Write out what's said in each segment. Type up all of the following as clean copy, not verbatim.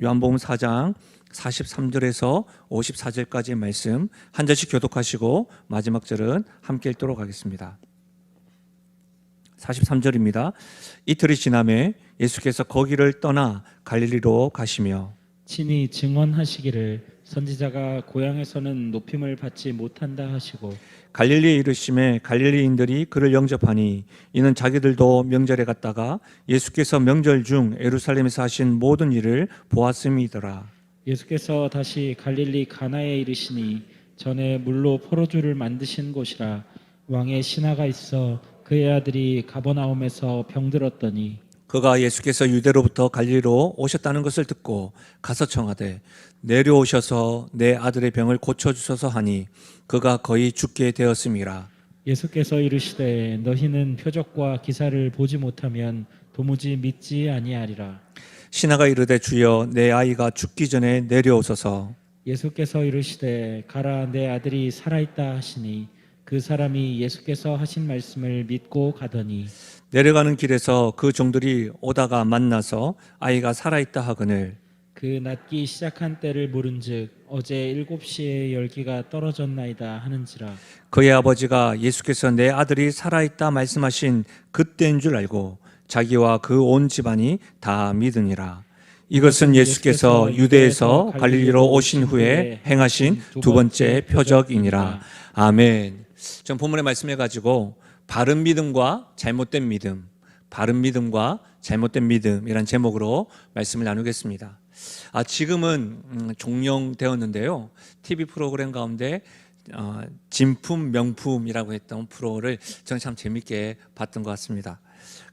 요한복음 4장 43절에서 54절까지의 말씀 한 절씩 교독하시고 마지막 절은 함께 읽도록 하겠습니다. 43절입니다. 이틀이 지나매 예수께서 거기를 떠나 갈릴리로 가시며 친히 증언하시기를 선지자가 고향에서는 높임을 받지 못한다 하시고 갈릴리에 이르심에 갈릴리인들이 그를 영접하니 이는 자기들도 명절에 갔다가 예수께서 명절 중 예루살렘에서 하신 모든 일을 보았음이더라. 예수께서 다시 갈릴리 가나에 이르시니 전에 물로 포도주를 만드신 곳이라 왕의 신하가 있어 그의 아들이 가버나움에서 병들었더니 그가 예수께서 유대로부터 갈릴리로 오셨다는 것을 듣고 가서 청하되 내려오셔서 내 아들의 병을 고쳐주소서 하니 그가 거의 죽게 되었음이라. 예수께서 이르시되 너희는 표적과 기사를 보지 못하면 도무지 믿지 아니하리라. 신하가 이르되 주여 내 아이가 죽기 전에 내려오소서. 예수께서 이르시되 가라 내 아들이 살아있다 하시니 그 사람이 예수께서 하신 말씀을 믿고 가더니 내려가는 길에서 그 종들이 오다가 만나서 아이가 살아있다 하거늘 그 낫기 시작한 때를 물은즉 어제 7시에 열기가 떨어졌나이다 하는지라. 그의 아버지가 예수께서 내 아들이 살아있다 말씀하신 그때인 줄 알고 자기와 그 온 집안이 다 믿으니라. 이것은 예수께서 유대에서 갈릴리로 오신 후에 행하신 두 번째 표적이니라. 아멘. 전 본문의 말씀해 가지고 바른 믿음과 잘못된 믿음, 바른 믿음과 잘못된 믿음이란 제목으로 말씀을 나누겠습니다. 지금은 종영되었는데요. TV 프로그램 가운데 진품 명품이라고 했던 프로를 저는 참 재밌게 봤던 것 같습니다.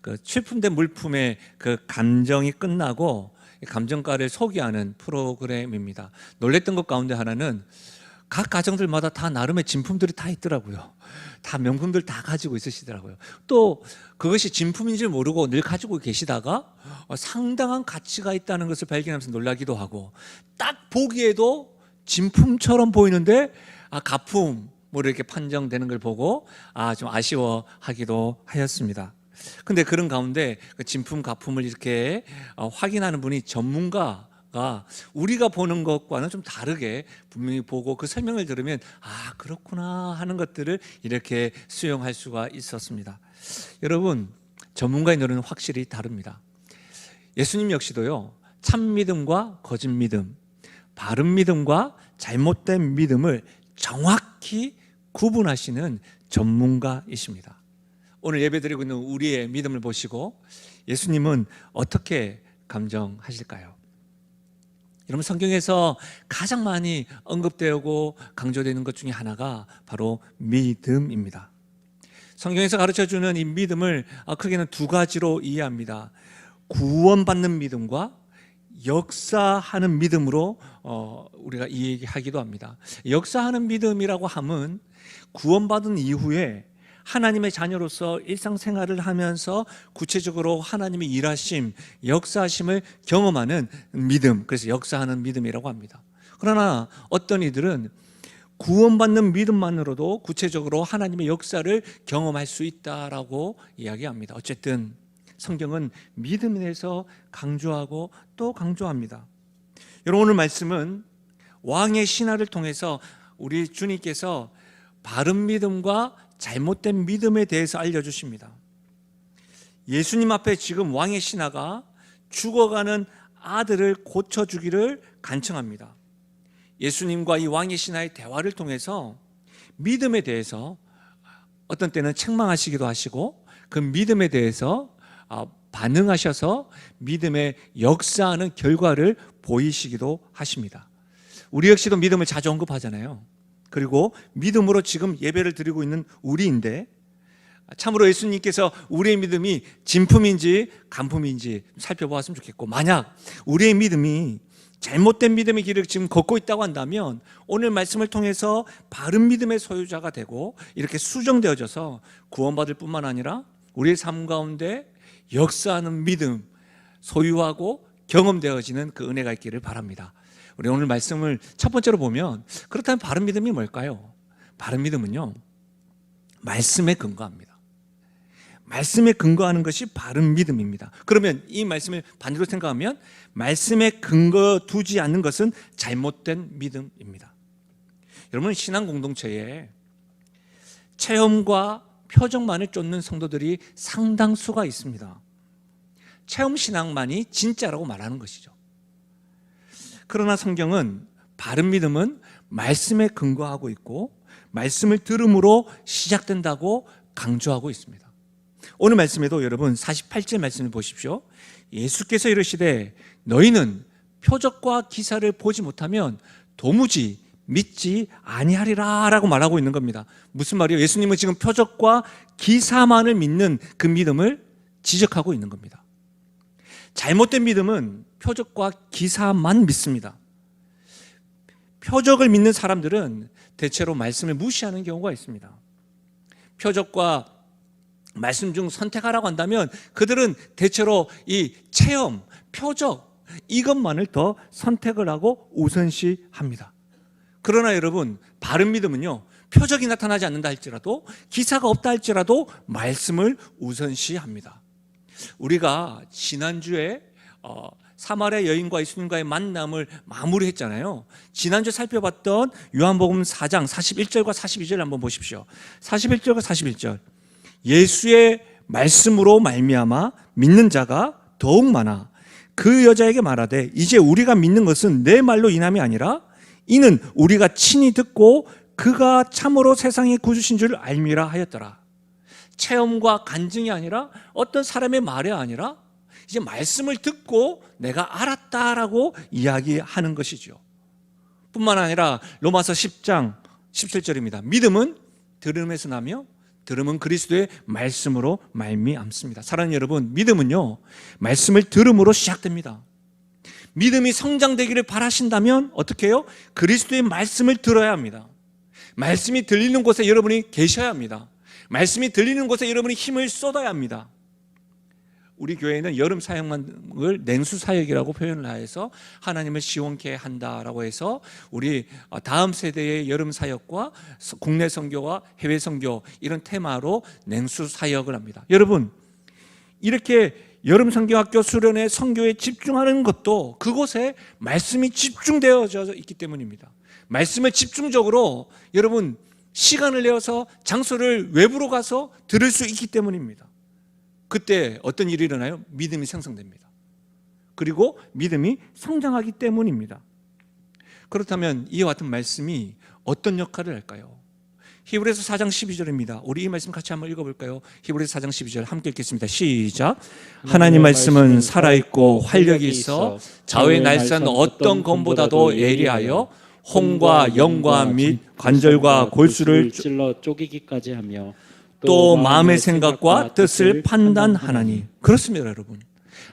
그 출품된 물품의 그 감정이 끝나고 감정가를 소개하는 프로그램입니다. 놀랬던 것 가운데 하나는 각 가정들마다 다 나름의 진품들이 다 있더라고요. 다 명품들 다 가지고 있으시더라고요. 또 그것이 진품인지 모르고 늘 가지고 계시다가 상당한 가치가 있다는 것을 발견하면서 놀라기도 하고 딱 보기에도 진품처럼 보이는데 가품으로 이렇게 판정되는 걸 보고 좀 아쉬워하기도 하였습니다. 근데 그런 가운데 그 진품 가품을 이렇게 확인하는 분이 전문가가 우리가 보는 것과는 좀 다르게 분명히 보고 그 설명을 들으면 그렇구나 하는 것들을 이렇게 수용할 수가 있었습니다. 여러분, 전문가의 노래는 확실히 다릅니다. 예수님 역시도요, 참 믿음과 거짓 믿음, 바른 믿음과 잘못된 믿음을 정확히 구분하시는 전문가이십니다. 오늘 예배드리고 있는 우리의 믿음을 보시고 예수님은 어떻게 감정하실까요? 여러분, 성경에서 가장 많이 언급되고 강조되는 것 중에 하나가 바로 믿음입니다. 성경에서 가르쳐주는 이 믿음을 크게는 두 가지로 이해합니다. 구원받는 믿음과 역사하는 믿음으로 우리가 이야기하기도 합니다. 역사하는 믿음이라고 함은 구원받은 이후에 하나님의 자녀로서 일상생활을 하면서 구체적으로 하나님의 일하심, 역사하심을 경험하는 믿음, 그래서 역사하는 믿음이라고 합니다. 그러나 어떤 이들은 구원받는 믿음만으로도 구체적으로 하나님의 역사를 경험할 수 있다라고 이야기합니다. 어쨌든 성경은 믿음에 대해서 강조하고 또 강조합니다. 여러분, 오늘 말씀은 왕의 신하를 통해서 우리 주님께서 바른 믿음과 잘못된 믿음에 대해서 알려주십니다. 예수님 앞에 지금 왕의 신하가 죽어가는 아들을 고쳐주기를 간청합니다. 예수님과 이 왕의 신하의 대화를 통해서 믿음에 대해서 어떤 때는 책망하시기도 하시고 그 믿음에 대해서 반응하셔서 믿음의 역사하는 결과를 보이시기도 하십니다. 우리 역시도 믿음을 자주 언급하잖아요. 그리고 믿음으로 지금 예배를 드리고 있는 우리인데 참으로 예수님께서 우리의 믿음이 진품인지 간품인지 살펴보았으면 좋겠고, 만약 우리의 믿음이 잘못된 믿음의 길을 지금 걷고 있다고 한다면 오늘 말씀을 통해서 바른 믿음의 소유자가 되고 이렇게 수정되어져서 구원받을 뿐만 아니라 우리의 삶 가운데 역사하는 믿음 소유하고 경험되어지는 그 은혜가 있기를 바랍니다. 우리 오늘 말씀을 첫 번째로 보면, 그렇다면 바른 믿음이 뭘까요? 바른 믿음은요, 말씀에 근거합니다. 말씀에 근거하는 것이 바른 믿음입니다. 그러면 이 말씀을 반대로 생각하면 말씀에 근거 두지 않는 것은 잘못된 믿음입니다. 여러분, 신앙 공동체에 체험과 표적만을 쫓는 성도들이 상당수가 있습니다. 체험 신앙만이 진짜라고 말하는 것이죠. 그러나 성경은 바른 믿음은 말씀에 근거하고 있고 말씀을 들음으로 시작된다고 강조하고 있습니다. 오늘 말씀에도 여러분 48절 말씀을 보십시오. 예수께서 이르시되 너희는 표적과 기사를 보지 못하면 도무지 믿지 아니하리라 라고 말하고 있는 겁니다. 무슨 말이에요? 예수님은 지금 표적과 기사만을 믿는 그 믿음을 지적하고 있는 겁니다. 잘못된 믿음은 표적과 기사만 믿습니다. 표적을 믿는 사람들은 대체로 말씀을 무시하는 경우가 있습니다. 표적과 말씀 중 선택하라고 한다면 그들은 대체로 이 체험, 표적 이것만을 더 선택을 하고 우선시합니다. 그러나 여러분, 바른 믿음은요, 표적이 나타나지 않는다 할지라도 기사가 없다 할지라도 말씀을 우선시합니다. 우리가 지난주에 사마리아 여인과 예수님과의 만남을 마무리했잖아요. 지난주 살펴봤던 요한복음 4장 41절과 42절 한번 보십시오. 41절과 41절. 예수의 말씀으로 말미암아 믿는 자가 더욱 많아 그 여자에게 말하되 이제 우리가 믿는 것은 내 말로 인함이 아니라 이는 우리가 친히 듣고 그가 참으로 세상의 구주신 줄 알미라 하였더라. 체험과 간증이 아니라 어떤 사람의 말이 아니라 이제 말씀을 듣고 내가 알았다라고 이야기하는 것이죠. 뿐만 아니라 로마서 10장 17절입니다. 믿음은 들음에서 나며 들음은 그리스도의 말씀으로 말미암습니다. 사랑하는 여러분, 믿음은요, 말씀을 들음으로 시작됩니다. 믿음이 성장되기를 바라신다면 어떻게 해요? 그리스도의 말씀을 들어야 합니다. 말씀이 들리는 곳에 여러분이 계셔야 합니다. 말씀이 들리는 곳에 여러분이 힘을 쏟아야 합니다. 우리 교회는 여름 사역을 냉수 사역이라고 표현을 하여서 하나님을 시원케 한다라고 해서 우리 다음 세대의 여름 사역과 국내 선교와 해외 선교 이런 테마로 냉수 사역을 합니다. 여러분, 이렇게 여름 선교학교 수련회 선교에 집중하는 것도 그곳에 말씀이 집중되어져 있기 때문입니다. 말씀을 집중적으로 여러분 시간을 내어서 장소를 외부로 가서 들을 수 있기 때문입니다. 그때 어떤 일이 일어나요? 믿음이 생성됩니다. 그리고 믿음이 성장하기 때문입니다. 그렇다면 이와 같은 말씀이 어떤 역할을 할까요? 히브리서 4장 12절입니다. 우리 이 말씀 같이 한번 읽어볼까요? 히브리서 4장 12절 함께 읽겠습니다. 시작. 하나님 말씀은 살아있고 활력이 있어 좌우의 날선 어떤 검보다도 예리하여 혼과 영과 및 관절과 골수를 찔러 쪼개기까지 하며 또 마음의 생각과 뜻을 판단하나니. 그렇습니다, 여러분.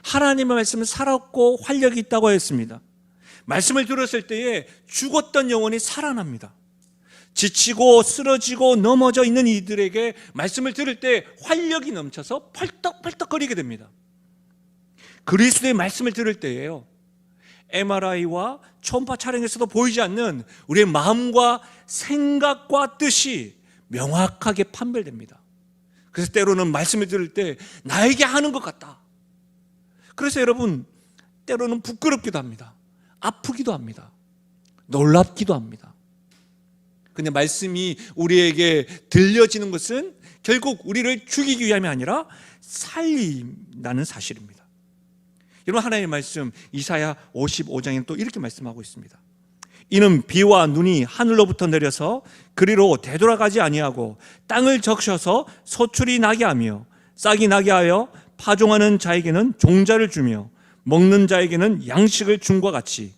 하나님의 말씀은 살았고 활력이 있다고 했습니다. 말씀을 들었을 때에 죽었던 영혼이 살아납니다. 지치고 쓰러지고 넘어져 있는 이들에게 말씀을 들을 때 활력이 넘쳐서 펄떡펄떡거리게 됩니다. 그리스도의 말씀을 들을 때에요, MRI와 초음파 촬영에서도 보이지 않는 우리의 마음과 생각과 뜻이 명확하게 판별됩니다. 그래서 때로는 말씀을 들을 때 나에게 하는 것 같다. 그래서 여러분, 때로는 부끄럽기도 합니다. 아프기도 합니다. 놀랍기도 합니다. 근데 말씀이 우리에게 들려지는 것은 결국 우리를 죽이기 위함이 아니라 살린다는 사실입니다. 여러분, 하나님의 말씀 이사야 55장에는 또 이렇게 말씀하고 있습니다. 이는 비와 눈이 하늘로부터 내려서 그리로 되돌아가지 아니하고 땅을 적셔서 소출이 나게 하며 싹이 나게 하여 파종하는 자에게는 종자를 주며 먹는 자에게는 양식을 줌과 같이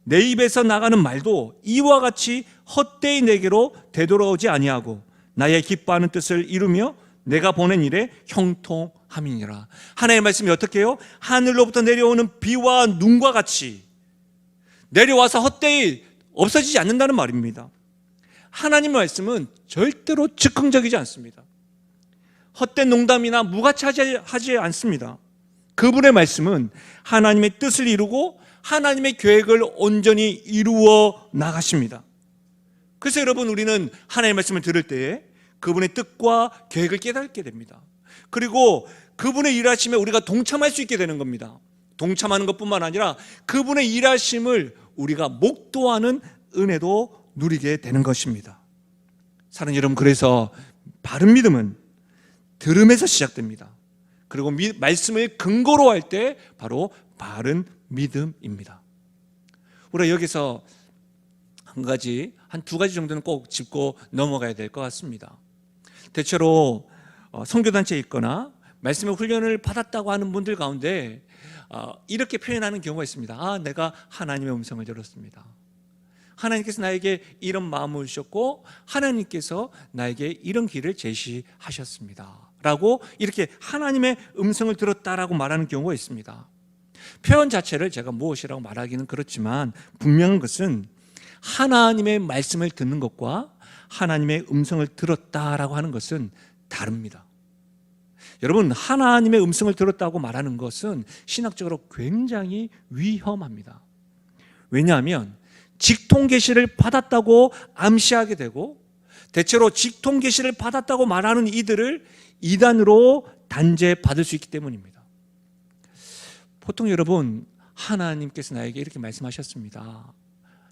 내 입에서 나가는 말도 이와 같이 헛되이 내게로 되돌아오지 아니하고 나의 기뻐하는 뜻을 이루며 내가 보낸 일에 형통함이니라. 하나님의 말씀이 어떻게 해요? 하늘로부터 내려오는 비와 눈과 같이 내려와서 헛되이 없어지지 않는다는 말입니다. 하나님의 말씀은 절대로 즉흥적이지 않습니다. 헛된 농담이나 무가치하지 않습니다. 그분의 말씀은 하나님의 뜻을 이루고 하나님의 계획을 온전히 이루어 나가십니다. 그래서 여러분, 우리는 하나님의 말씀을 들을 때에 그분의 뜻과 계획을 깨닫게 됩니다. 그리고 그분의 일하심에 우리가 동참할 수 있게 되는 겁니다. 동참하는 것뿐만 아니라 그분의 일하심을 우리가 목도하는 은혜도 누리게 되는 것입니다. 사랑하는 여러분, 그래서 바른 믿음은 들음에서 시작됩니다. 그리고 말씀을 근거로 할 때 바로 바른 믿음입니다. 우리가 여기서 한 두 가지 정도는 꼭 짚고 넘어가야 될 것 같습니다. 대체로 선교단체에 있거나 말씀의 훈련을 받았다고 하는 분들 가운데 이렇게 표현하는 경우가 있습니다. 내가 하나님의 음성을 들었습니다. 하나님께서 나에게 이런 마음을 주셨고 하나님께서 나에게 이런 길을 제시하셨습니다 라고 이렇게 하나님의 음성을 들었다라고 말하는 경우가 있습니다. 표현 자체를 제가 무엇이라고 말하기는 그렇지만 분명한 것은 하나님의 말씀을 듣는 것과 하나님의 음성을 들었다라고 하는 것은 다릅니다. 여러분, 하나님의 음성을 들었다고 말하는 것은 신학적으로 굉장히 위험합니다. 왜냐하면 직통 계시를 받았다고 암시하게 되고 대체로 직통 계시를 받았다고 말하는 이들을 이단으로 단죄받을 수 있기 때문입니다. 보통 여러분, 하나님께서 나에게 이렇게 말씀하셨습니다.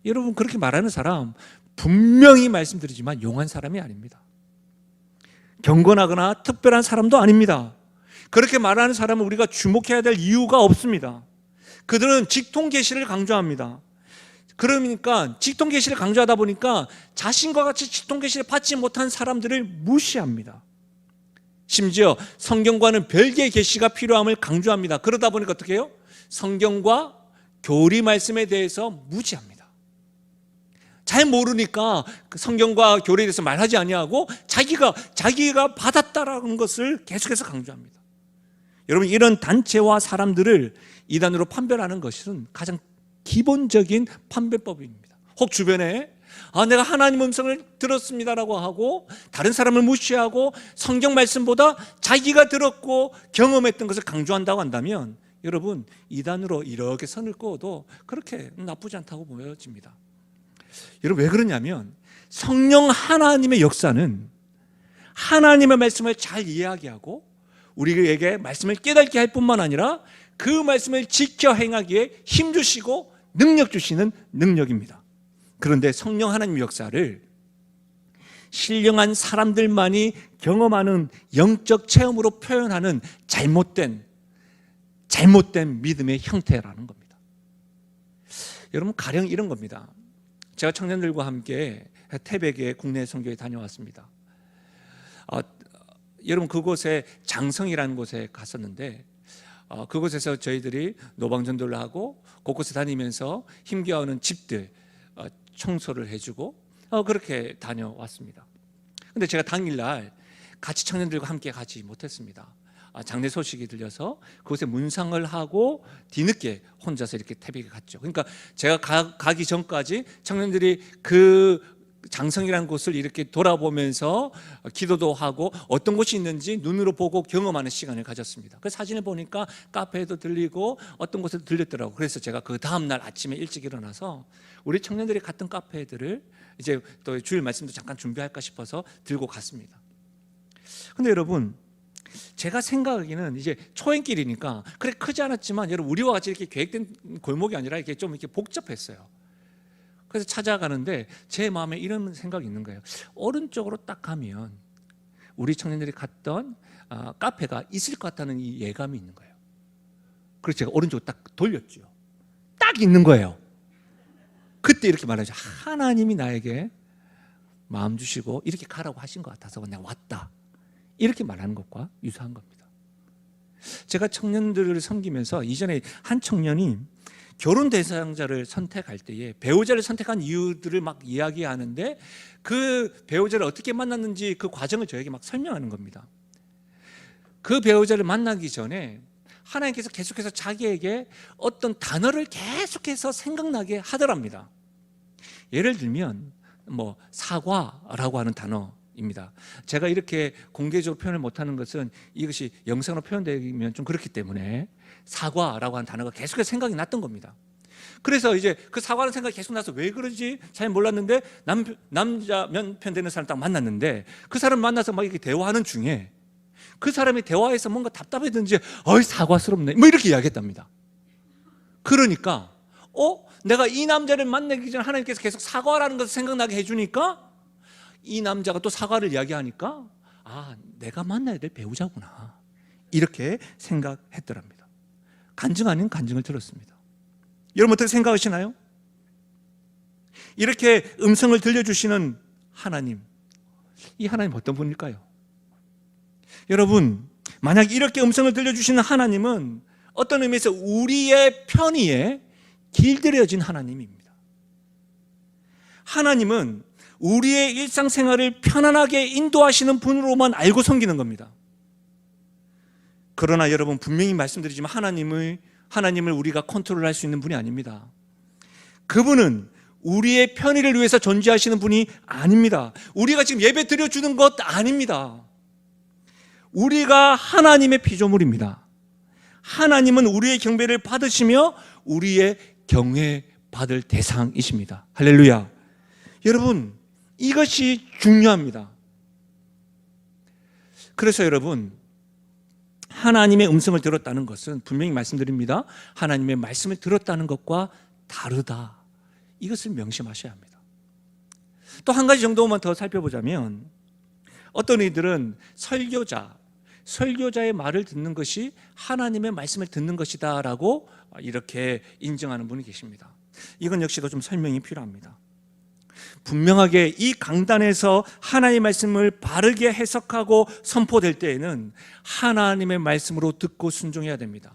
여러분, 그렇게 말하는 사람 분명히 말씀드리지만 용한 사람이 아닙니다. 경건하거나 특별한 사람도 아닙니다. 그렇게 말하는 사람은 우리가 주목해야 될 이유가 없습니다. 그들은 직통 계시를 강조합니다. 그러니까 직통 계시를 강조하다 보니까 자신과 같이 직통 계시를 받지 못한 사람들을 무시합니다. 심지어 성경과는 별개의 계시가 필요함을 강조합니다. 그러다 보니까 어떻게 해요? 성경과 교리 말씀에 대해서 무지합니다. 잘 모르니까 성경과 교리에 대해서 말하지 아니하고 자기가 받았다라는 것을 계속해서 강조합니다. 여러분, 이런 단체와 사람들을 이단으로 판별하는 것은 가장 기본적인 판별법입니다. 혹 주변에 내가 하나님 음성을 들었습니다라고 하고 다른 사람을 무시하고 성경 말씀보다 자기가 들었고 경험했던 것을 강조한다고 한다면 여러분, 이단으로 이렇게 선을 그어도 그렇게 나쁘지 않다고 보여집니다. 여러분, 왜 그러냐면 성령 하나님의 역사는 하나님의 말씀을 잘 이해하게 하고 우리에게 말씀을 깨닫게 할 뿐만 아니라 그 말씀을 지켜 행하기에 힘주시고 능력 주시는 능력입니다. 그런데 성령 하나님의 역사를 신령한 사람들만이 경험하는 영적 체험으로 표현하는 잘못된 믿음의 형태라는 겁니다. 여러분, 가령 이런 겁니다. 제가 청년들과 함께 태백의 국내 선교에 다녀왔습니다. 여러분, 그곳에 장성이라는 곳에 갔었는데 그곳에서 저희들이 노방전도를 하고 곳곳에 다니면서 힘겨워하는 집들 청소를 해주고 그렇게 다녀왔습니다. 근데 제가 당일날 같이 청년들과 함께 가지 못했습니다. 장례 소식이 들려서 그곳에 문상을 하고 뒤늦게 혼자서 이렇게 태백에 갔죠. 그러니까 제가 가기 전까지 청년들이 그 장성이라는 곳을 이렇게 돌아보면서 기도도 하고 어떤 곳이 있는지 눈으로 보고 경험하는 시간을 가졌습니다. 그 사진을 보니까 카페에도 들리고 어떤 곳에도 들렸더라고요. 그래서 제가 그 다음날 아침에 일찍 일어나서 우리 청년들이 갔던 카페들을 이제 또 주일 말씀도 잠깐 준비할까 싶어서 들고 갔습니다. 근데 여러분, 제가 생각하기는 이제 초행길이니까 그래 크지 않았지만 여러분, 우리와 같이 이렇게 계획된 골목이 아니라 이렇게 좀 이렇게 복잡했어요. 그래서 찾아가는데 제 마음에 이런 생각이 있는 거예요. 오른쪽으로 딱 가면 우리 청년들이 갔던 카페가 있을 것 같다는 이 예감이 있는 거예요. 그래서 제가 오른쪽으로 딱 돌렸죠. 딱 있는 거예요. 그때 이렇게 말하죠. 하나님이 나에게 마음 주시고 이렇게 가라고 하신 것 같아서 내가 왔다. 이렇게 말하는 것과 유사한 겁니다. 제가 청년들을 섬기면서 이전에 한 청년이 결혼 대상자를 선택할 때에 배우자를 선택한 이유들을 막 이야기하는데 그 배우자를 어떻게 만났는지 그 과정을 저에게 막 설명하는 겁니다. 그 배우자를 만나기 전에 하나님께서 계속해서 자기에게 어떤 단어를 계속해서 생각나게 하더랍니다. 예를 들면 사과라고 하는 단어입니다. 제가 이렇게 공개적으로 표현을 못하는 것은 이것이 영상으로 표현되면 좀 그렇기 때문에 사과라고 하는 단어가 계속해서 생각이 났던 겁니다. 그래서 이제 그 사과는 생각이 계속 나서 왜 그런지 잘 몰랐는데 남자 면편 되는 사람 딱 만났는데 그 사람 만나서 막 이렇게 대화하는 중에 그 사람이 대화에서 뭔가 답답했든지 어이 사과스럽네 뭐 이렇게 이야기했답니다. 그러니까 내가 이 남자를 만나기 전에 하나님께서 계속 사과라는 것을 생각나게 해주니까 이 남자가 또 사과를 이야기하니까 내가 만나야 될 배우자구나 이렇게 생각했더랍니다. 간증 아닌 간증을 들었습니다. 여러분 어떻게 생각하시나요? 이렇게 음성을 들려주시는 하나님, 이 하나님 어떤 분일까요? 여러분, 만약 이렇게 음성을 들려주시는 하나님은 어떤 의미에서 우리의 편의에 길들여진 하나님입니다. 하나님은 우리의 일상생활을 편안하게 인도하시는 분으로만 알고 섬기는 겁니다. 그러나 여러분 분명히 말씀드리지만 하나님을 우리가 컨트롤할 수 있는 분이 아닙니다. 그분은 우리의 편의를 위해서 존재하시는 분이 아닙니다. 우리가 지금 예배 드려주는 것 아닙니다. 우리가 하나님의 피조물입니다. 하나님은 우리의 경배를 받으시며 우리의 경외받을 대상이십니다. 할렐루야. 여러분, 이것이 중요합니다. 그래서 여러분, 하나님의 음성을 들었다는 것은 분명히 말씀드립니다. 하나님의 말씀을 들었다는 것과 다르다. 이것을 명심하셔야 합니다. 또 한 가지 정도만 더 살펴보자면 어떤 이들은 설교자의 말을 듣는 것이 하나님의 말씀을 듣는 것이다 라고 이렇게 인정하는 분이 계십니다. 이건 역시도 좀 설명이 필요합니다. 분명하게 이 강단에서 하나님의 말씀을 바르게 해석하고 선포될 때에는 하나님의 말씀으로 듣고 순종해야 됩니다.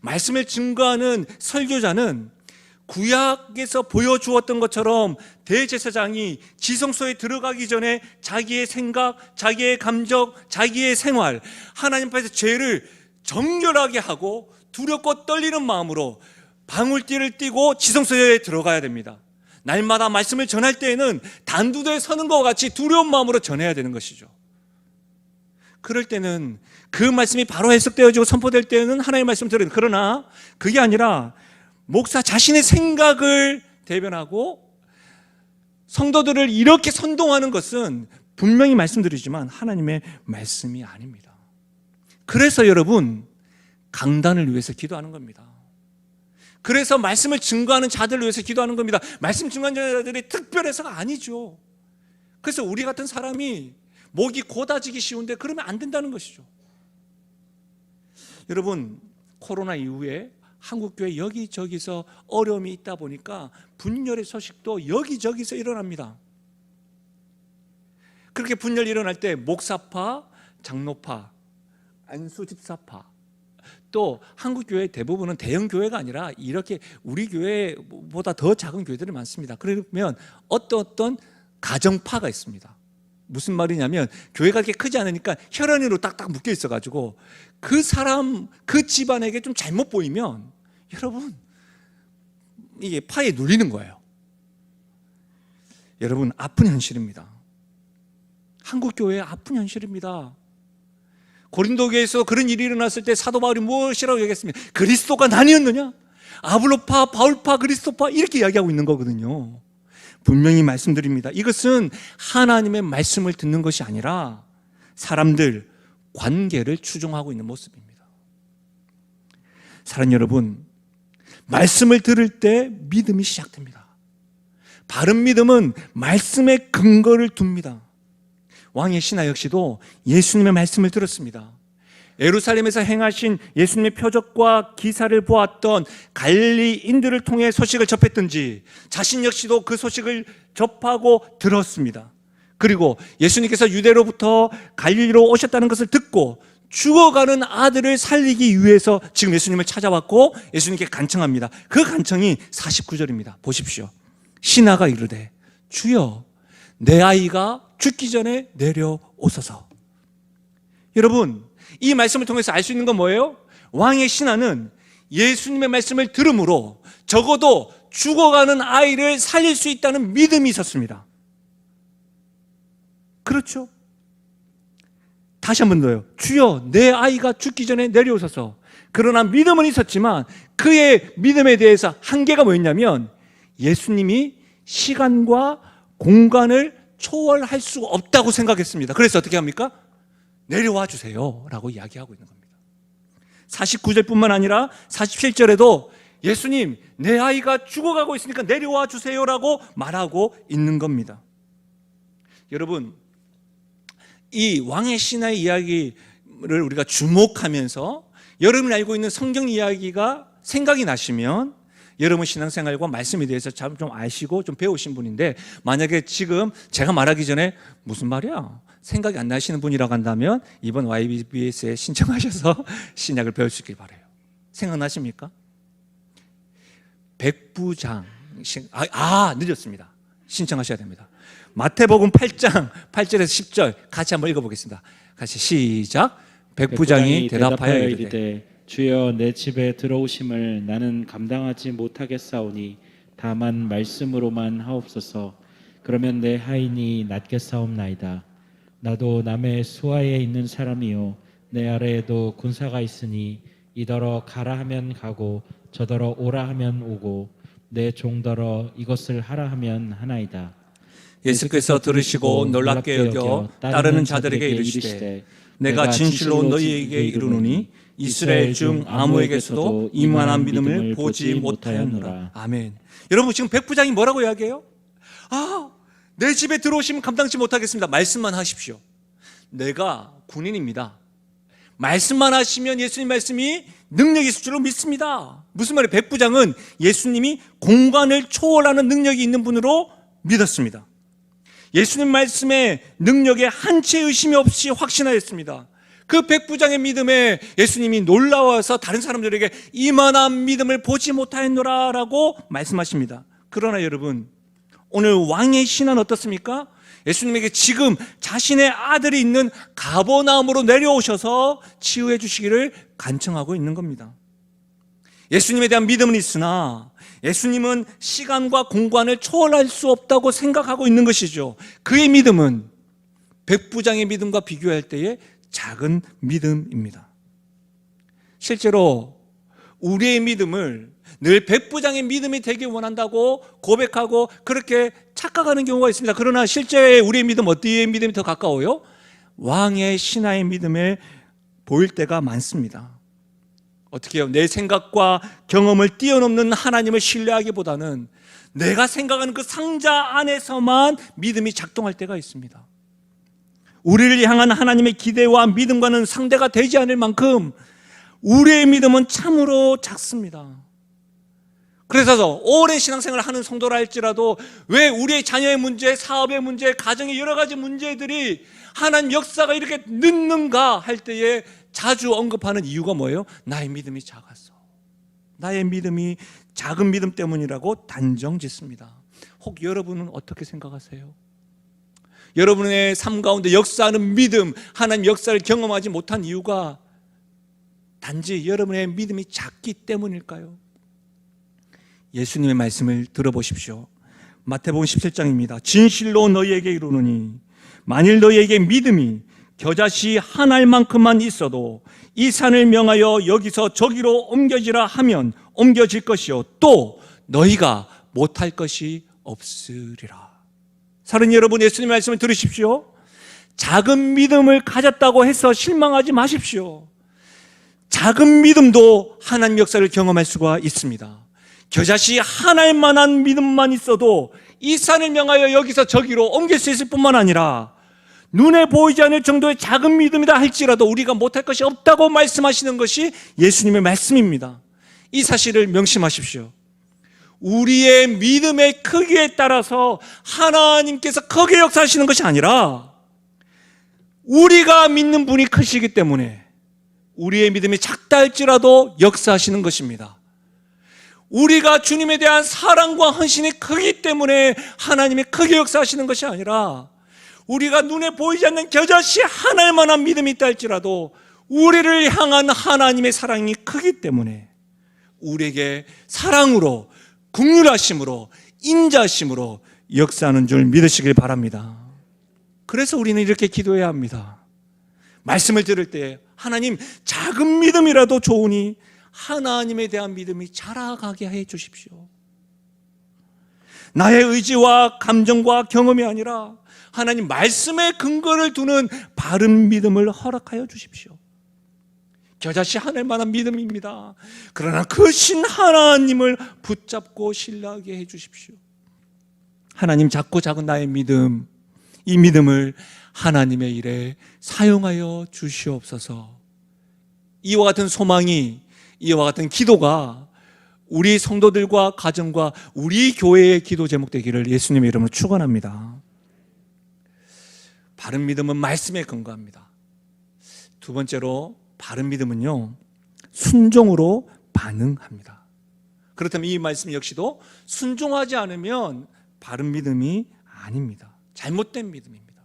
말씀을 증거하는 설교자는 구약에서 보여주었던 것처럼 대제사장이 지성소에 들어가기 전에 자기의 생각, 자기의 감정, 자기의 생활, 하나님 앞에서 죄를 정결하게 하고 두렵고 떨리는 마음으로 방울띠를 띠고 지성소에 들어가야 됩니다. 날마다 말씀을 전할 때에는 단두대에 서는 것과 같이 두려운 마음으로 전해야 되는 것이죠. 그럴 때는 그 말씀이 바로 해석되어지고 선포될 때는 하나님의 말씀을 들어야 돼요. 그러나 그게 아니라 목사 자신의 생각을 대변하고 성도들을 이렇게 선동하는 것은 분명히 말씀드리지만 하나님의 말씀이 아닙니다. 그래서 여러분, 강단을 위해서 기도하는 겁니다. 그래서 말씀을 증거하는 자들을 위해서 기도하는 겁니다. 말씀 증거하는 자들이 특별해서가 아니죠. 그래서 우리 같은 사람이 목이 고다지기 쉬운데 그러면 안 된다는 것이죠. 여러분, 코로나 이후에 한국교회 여기저기서 어려움이 있다 보니까 분열의 소식도 여기저기서 일어납니다. 그렇게 분열이 일어날 때 목사파, 장로파, 안수집사파, 또 한국교회 대부분은 대형 교회가 아니라 이렇게 우리 교회보다 더 작은 교회들이 많습니다. 그러면 어떤 가정파가 있습니다. 무슨 말이냐면 교회가 그렇게 크지 않으니까 혈연으로 딱딱 묶여 있어가지고 그 사람, 그 집안에게 좀 잘못 보이면 여러분 이게 파에 눌리는 거예요. 여러분, 아픈 현실입니다. 한국교회의 아픈 현실입니다. 고린도교회에서 그런 일이 일어났을 때 사도 바울이 무엇이라고 얘기했습니까? 그리스도가 나뉘었느냐? 아볼로파, 바울파, 그리스도파 이렇게 이야기하고 있는 거거든요. 분명히 말씀드립니다. 이것은 하나님의 말씀을 듣는 것이 아니라 사람들 관계를 추종하고 있는 모습입니다. 사랑하는 여러분, 말씀을 들을 때 믿음이 시작됩니다. 바른 믿음은 말씀에 근거를 둡니다. 왕의 신하 역시도 예수님의 말씀을 들었습니다. 예루살렘에서 행하신 예수님의 표적과 기사를 보았던 갈릴리인들을 통해 소식을 접했든지 자신 역시도 그 소식을 접하고 들었습니다. 그리고 예수님께서 유대로부터 갈릴리로 오셨다는 것을 듣고 죽어가는 아들을 살리기 위해서 지금 예수님을 찾아왔고 예수님께 간청합니다. 그 간청이 49절입니다. 보십시오. 신하가 이르되 주여 내 아이가 죽기 전에 내려오소서. 여러분, 이 말씀을 통해서 알 수 있는 건 뭐예요? 왕의 신하는 예수님의 말씀을 들음으로 적어도 죽어가는 아이를 살릴 수 있다는 믿음이 있었습니다. 그렇죠? 다시 한 번 더요. 주여 내 아이가 죽기 전에 내려오소서. 그러나 믿음은 있었지만 그의 믿음에 대해서 한계가 뭐였냐면 예수님이 시간과 공간을 초월할 수 없다고 생각했습니다. 그래서 어떻게 합니까? 내려와 주세요 라고 이야기하고 있는 겁니다. 49절뿐만 아니라 47절에도 예수님, 내 아이가 죽어가고 있으니까 내려와 주세요 라고 말하고 있는 겁니다. 여러분, 이 왕의 신하의 이야기를 우리가 주목하면서 여러분이 알고 있는 성경 이야기가 생각이 나시면 여러분 신앙생활과 말씀에 대해서 좀 아시고 좀 배우신 분인데, 만약에 지금 제가 말하기 전에 무슨 말이야? 생각이 안 나시는 분이라고 한다면 이번 YBS에 신청하셔서 신약을 배울 수 있길 바라요. 생각나십니까? 백부장, 늦었습니다. 신청하셔야 됩니다. 마태복음 8장 8절에서 10절 같이 한번 읽어보겠습니다. 같이 시작. 백부장이 대답하여 이르되 주여, 내 집에 들어오심을 나는 감당하지 못하겠사오니 다만 말씀으로만 하옵소서. 그러면 내 하인이 낫겠사옵나이다. 나도 남의 수하에 있는 사람이요 내 아래에도 군사가 있으니 이더러 가라 하면 가고 저더러 오라 하면 오고 내 종더러 이것을 하라 하면 하나이다. 예수께서 들으시고 놀랍게 여겨 따르는 자들에게 이르시되 내가 진실로 너희에게 이르노니 이스라엘 중 아무에게서도 이만한 믿음을 보지 못하였노라. 아멘. 여러분, 지금 백부장이 뭐라고 이야기해요? 내 집에 들어오시면 감당치 못하겠습니다. 말씀만 하십시오. 내가 군인입니다. 말씀만 하시면 예수님 말씀이 능력이 있을 줄로 믿습니다. 무슨 말이에요? 백부장은 예수님이 공간을 초월하는 능력이 있는 분으로 믿었습니다. 예수님 말씀의 능력에 한치의 의심이 없이 확신하였습니다. 그 백부장의 믿음에 예수님이 놀라워서 다른 사람들에게 이만한 믿음을 보지 못하였노라 라고 말씀하십니다. 그러나 여러분, 오늘 왕의 신하는 어떻습니까? 예수님에게 지금 자신의 아들이 있는 가버나움으로 내려오셔서 치유해 주시기를 간청하고 있는 겁니다. 예수님에 대한 믿음은 있으나 예수님은 시간과 공간을 초월할 수 없다고 생각하고 있는 것이죠. 그의 믿음은 백부장의 믿음과 비교할 때의 작은 믿음입니다. 실제로 우리의 믿음을 늘 백부장의 믿음이 되길 원한다고 고백하고 그렇게 착각하는 경우가 있습니다. 그러나 실제 우리의 믿음, 어디의 믿음이 더 가까워요? 왕의 신하의 믿음에 보일 때가 많습니다. 어떻게 해요? 내 생각과 경험을 뛰어넘는 하나님을 신뢰하기보다는 내가 생각하는 그 상자 안에서만 믿음이 작동할 때가 있습니다. 우리를 향한 하나님의 기대와 믿음과는 상대가 되지 않을 만큼 우리의 믿음은 참으로 작습니다. 그래서 오랜 신앙생활을 하는 성도라 할지라도 왜 우리의 자녀의 문제, 사업의 문제, 가정의 여러 가지 문제들이 하나님 역사가 이렇게 늦는가 할 때에 자주 언급하는 이유가 뭐예요? 나의 믿음이 작았어. 나의 믿음이 작은 믿음 때문이라고 단정 짓습니다. 혹 여러분은 어떻게 생각하세요? 여러분의 삶 가운데 역사하는 믿음, 하나님 역사를 경험하지 못한 이유가 단지 여러분의 믿음이 작기 때문일까요? 예수님의 말씀을 들어보십시오. 마태복음 17장입니다. 진실로 너희에게 이르노니 만일 너희에게 믿음이 겨자씨 한 알만큼만 있어도 이 산을 명하여 여기서 저기로 옮겨지라 하면 옮겨질 것이요 또 너희가 못할 것이 없으리라. 사랑하는 여러분, 예수님의 말씀을 들으십시오. 작은 믿음을 가졌다고 해서 실망하지 마십시오. 작은 믿음도 하나님 역사를 경험할 수가 있습니다. 겨자씨 한 알만한 믿음만 있어도 이 산을 명하여 여기서 저기로 옮길 수 있을 뿐만 아니라 눈에 보이지 않을 정도의 작은 믿음이다 할지라도 우리가 못할 것이 없다고 말씀하시는 것이 예수님의 말씀입니다. 이 사실을 명심하십시오. 우리의 믿음의 크기에 따라서 하나님께서 크게 역사하시는 것이 아니라 우리가 믿는 분이 크시기 때문에 우리의 믿음이 작다 할지라도 역사하시는 것입니다. 우리가 주님에 대한 사랑과 헌신이 크기 때문에 하나님이 크게 역사하시는 것이 아니라 우리가 눈에 보이지 않는 겨자씨 한 알만한 믿음이 있다 할지라도 우리를 향한 하나님의 사랑이 크기 때문에 우리에게 사랑으로, 긍휼하심으로, 인자심으로 역사하는 줄 믿으시길 바랍니다. 그래서 우리는 이렇게 기도해야 합니다. 말씀을 들을 때 하나님, 작은 믿음이라도 좋으니 하나님에 대한 믿음이 자라가게 해 주십시오. 나의 의지와 감정과 경험이 아니라 하나님 말씀에 근거를 두는 바른 믿음을 허락하여 주십시오. 겨자씨 하늘 만한 믿음입니다. 그러나 그 신 하나님을 붙잡고 신뢰하게 해 주십시오. 하나님 작고 작은 나의 믿음, 이 믿음을 하나님의 일에 사용하여 주시옵소서. 이와 같은 소망이, 이와 같은 기도가 우리 성도들과 가정과 우리 교회의 기도 제목 되기를 예수님의 이름으로 축원합니다. 바른 믿음은 말씀에 근거합니다. 두 번째로 바른 믿음은요, 순종으로 반응합니다. 그렇다면 이 말씀 역시도 순종하지 않으면 바른 믿음이 아닙니다. 잘못된 믿음입니다.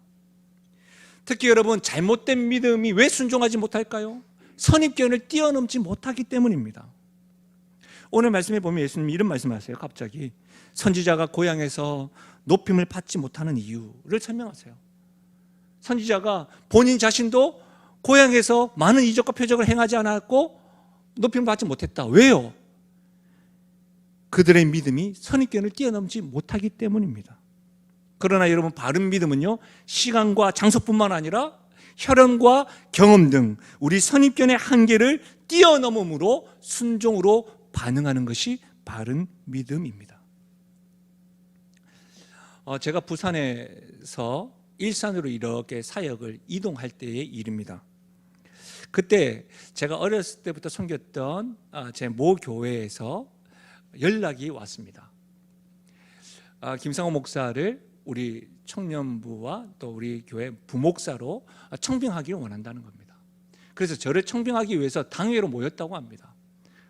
특히 여러분, 잘못된 믿음이 왜 순종하지 못할까요? 선입견을 뛰어넘지 못하기 때문입니다. 오늘 말씀에 보면 예수님이 이런 말씀하세요. 갑자기 선지자가 고향에서 높임을 받지 못하는 이유를 설명하세요. 선지자가 본인 자신도 고향에서 많은 이적과 표적을 행하지 않았고 높임을 받지 못했다. 왜요? 그들의 믿음이 선입견을 뛰어넘지 못하기 때문입니다. 그러나 여러분, 바른 믿음은요, 시간과 장소뿐만 아니라 혈연과 경험 등 우리 선입견의 한계를 뛰어넘음으로 순종으로 반응하는 것이 바른 믿음입니다. 제가 부산에서 일산으로 이렇게 사역을 이동할 때의 일입니다. 그때 제가 어렸을 때부터 섬겼던 제 모 교회에서 연락이 왔습니다. 김상호 목사를 우리 청년부와 또 우리 교회 부목사로 청빙하기를 원한다는 겁니다. 그래서 저를 청빙하기 위해서 당회로 모였다고 합니다.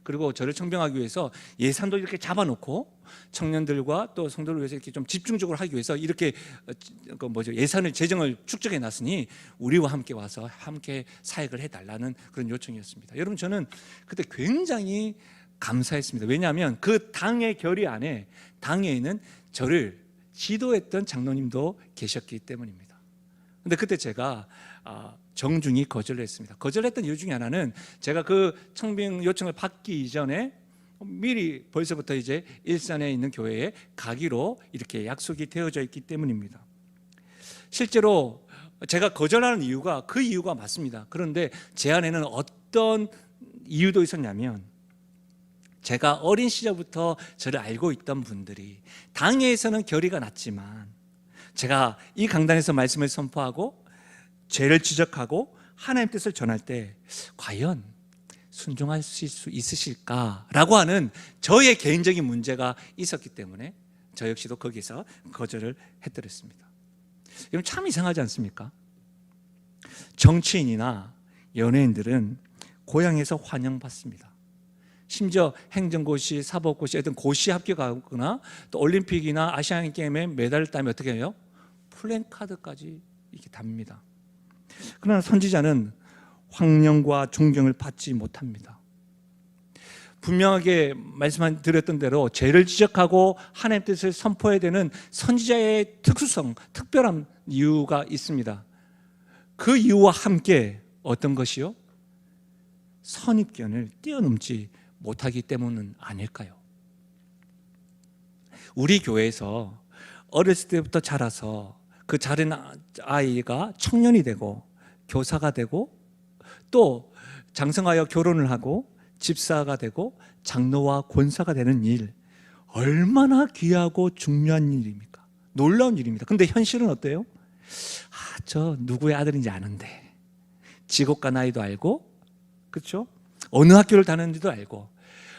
그리고 저를 청빙하기 위해서 예산도 이렇게 잡아놓고 청년들과 또 성도를 위해서 이렇게 좀 집중적으로 하기 위해서 이렇게 예산을 재정을 축적해 놨으니 우리와 함께 와서 함께 사역을 해달라는 그런 요청이었습니다. 여러분, 저는 그때 굉장히 감사했습니다. 왜냐하면 그 당의 결의 안에 당회에는 저를 지도했던 장로님도 계셨기 때문입니다. 그런데 그때 제가 정중히 거절을 했습니다. 거절했던 이유 중에 하나는 제가 그 청빙 요청을 받기 이전에 미리 벌써부터 이제 일산에 있는 교회에 가기로 이렇게 약속이 되어져 있기 때문입니다. 실제로 제가 거절하는 이유가 그 이유가 맞습니다. 그런데 제 안에는 어떤 이유도 있었냐면, 제가 어린 시절부터 저를 알고 있던 분들이 당회에서는 결의가 났지만 제가 이 강단에서 말씀을 선포하고 죄를 지적하고 하나님 뜻을 전할 때 과연 순종하실 수 있으실까라고 하는 저의 개인적인 문제가 있었기 때문에 저 역시도 거기서 거절을 해드렸습니다. 여러분, 참 이상하지 않습니까? 정치인이나 연예인들은 고향에서 환영받습니다. 심지어 행정고시, 사법고시, 어떤 고시 합격하거나 또 올림픽이나 아시안게임에 메달을 따면 어떻게 해요? 플랜카드까지 이렇게 답니다. 그러나 선지자는 환영과 존경을 받지 못합니다. 분명하게 말씀드렸던 대로 죄를 지적하고 하나님의 뜻을 선포해야 되는 선지자의 특수성, 특별한 이유가 있습니다. 그 이유와 함께 어떤 것이요? 선입견을 뛰어넘지 못하기 때문은 아닐까요? 우리 교회에서 어렸을 때부터 자라서 그 자란 아이가 청년이 되고 교사가 되고 또 장성하여 결혼을 하고 집사가 되고 장로와 권사가 되는 일, 얼마나 귀하고 중요한 일입니까? 놀라운 일입니다. 근데 현실은 어때요? 저 누구의 아들인지 아는데, 직업과 나이도 알고, 그렇죠? 어느 학교를 다녔는지도 알고,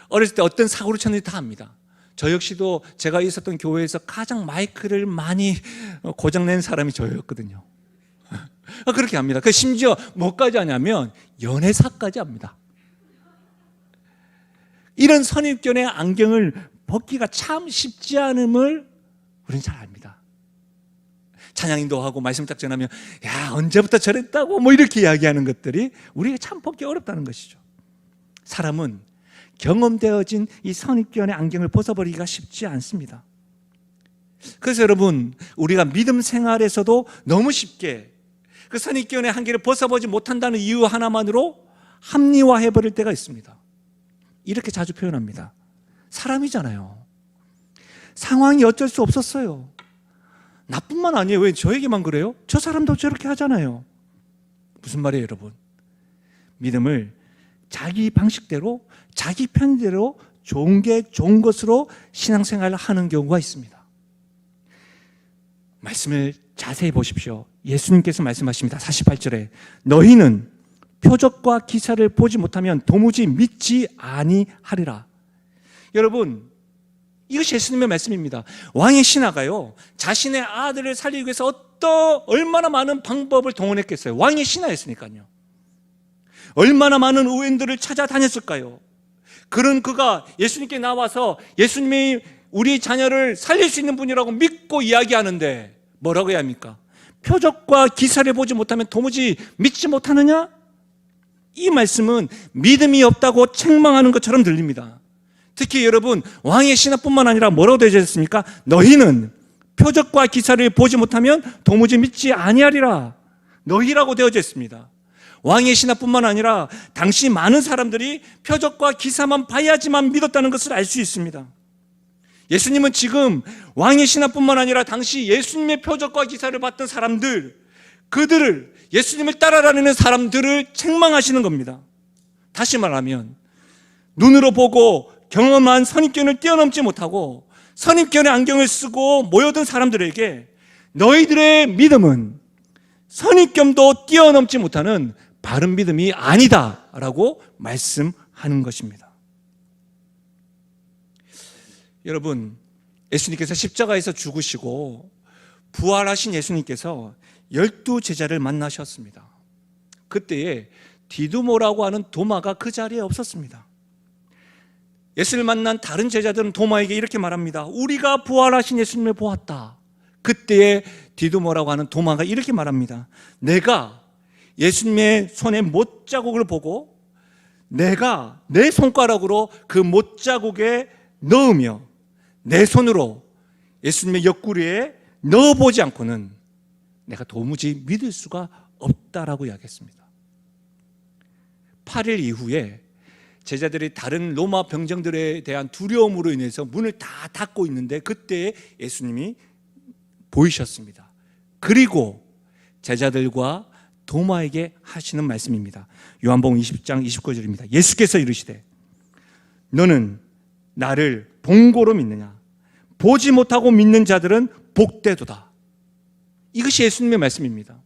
어렸을 때 어떤 사고를 쳤는지 다 압니다. 저 역시도 제가 있었던 교회에서 가장 마이크를 많이 고장낸 사람이 저였거든요. 그렇게 합니다. 심지어 뭐까지 하냐면 연애사까지 합니다. 이런 선입견의 안경을 벗기가 참 쉽지 않음을 우리는 잘 압니다. 찬양인도 하고 말씀 딱 전하면 야, 언제부터 저랬다고 뭐 이렇게 이야기하는 것들이 우리가 참 벗기 어렵다는 것이죠. 사람은 경험되어진 이 선입견의 안경을 벗어버리기가 쉽지 않습니다. 그래서 여러분, 우리가 믿음 생활에서도 너무 쉽게 그 선입견의 한계를 벗어보지 못한다는 이유 하나만으로 합리화해버릴 때가 있습니다. 이렇게 자주 표현합니다. 사람이잖아요. 상황이 어쩔 수 없었어요. 나뿐만 아니에요. 왜 저에게만 그래요? 저 사람도 저렇게 하잖아요. 무슨 말이에요, 여러분? 믿음을 자기 방식대로, 자기 편의대로 좋은 게 좋은 것으로 신앙생활을 하는 경우가 있습니다. 말씀을 자세히 보십시오. 예수님께서 말씀하십니다. 48절에 너희는 표적과 기사를 보지 못하면 도무지 믿지 아니하리라. 여러분, 이것이 예수님의 말씀입니다. 왕의 신하가요, 자신의 아들을 살리기 위해서 얼마나 많은 방법을 동원했겠어요. 왕의 신하였으니까요. 얼마나 많은 의원들을 찾아다녔을까요? 그런 그가 예수님께 나와서 예수님이 우리 자녀를 살릴 수 있는 분이라고 믿고 이야기하는데 뭐라고 해야 합니까? 표적과 기사를 보지 못하면 도무지 믿지 못하느냐? 이 말씀은 믿음이 없다고 책망하는 것처럼 들립니다. 특히 여러분, 왕의 신하뿐만 아니라 뭐라고 되어 있습니까? 너희는 표적과 기사를 보지 못하면 도무지 믿지 아니하리라. 너희라고 되어져 있습니다. 왕의 신하뿐만 아니라 당시 많은 사람들이 표적과 기사만 봐야지만 믿었다는 것을 알 수 있습니다. 예수님은 지금 왕의 신하뿐만 아니라 당시 예수님의 표적과 기사를 봤던 사람들, 그들을, 예수님을 따라다니는 사람들을 책망하시는 겁니다. 다시 말하면 눈으로 보고 경험한 선입견을 뛰어넘지 못하고 선입견의 안경을 쓰고 모여든 사람들에게 너희들의 믿음은 선입견도 뛰어넘지 못하는 바른 믿음이 아니다라고 말씀하는 것입니다. 여러분, 예수님께서 십자가에서 죽으시고 부활하신 예수님께서 12제자를 만나셨습니다. 그때에 디두모라고 하는 도마가 그 자리에 없었습니다. 예수를 만난 다른 제자들은 도마에게 이렇게 말합니다. 우리가 부활하신 예수님을 보았다. 그때에 디두모라고 하는 도마가 이렇게 말합니다. 내가 예수님의 손에 못자국을 보고 내가 내 손가락으로 그 못자국에 넣으며 내 손으로 예수님의 옆구리에 넣어보지 않고는 내가 도무지 믿을 수가 없다라고 이야기했습니다. 8일 이후에 제자들이 다른 로마 병정들에 대한 두려움으로 인해서 문을 다 닫고 있는데 그때 예수님이 보이셨습니다. 그리고 제자들과 도마에게 하시는 말씀입니다. 요한복음 20장 29절입니다. 예수께서 이르시되 너는 나를 본고로 믿느냐? 보지 못하고 믿는 자들은 복되도다. 이것이 예수님의 말씀입니다.